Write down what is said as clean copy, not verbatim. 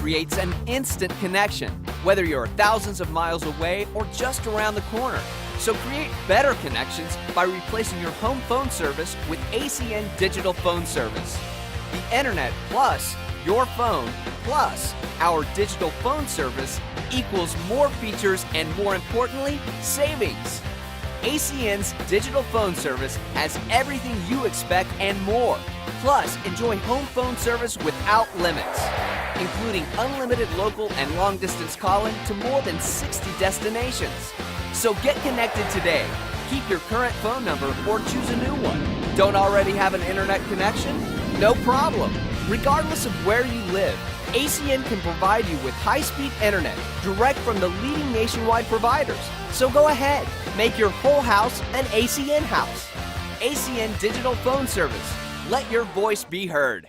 creates an instant connection, whether you're thousands of miles away or just around the corner. So create better connections by replacing your home phone service with ACN Digital Phone Service. The Internet plus your phone plus our digital phone service equals more features and, more importantly, savings. ACN's digital phone service has everything you expect and more. Plus, enjoy home phone service without limits, including unlimited local and long-distance calling to more than 60 destinations. So get connected today. Keep your current phone number or choose a new one. Don't already have an internet connection? No problem. Regardless of where you live, ACN can provide you with high-speed internet direct from the leading nationwide providers. So go ahead, make your whole house an ACN house. ACN Digital Phone Service. Let your voice be heard.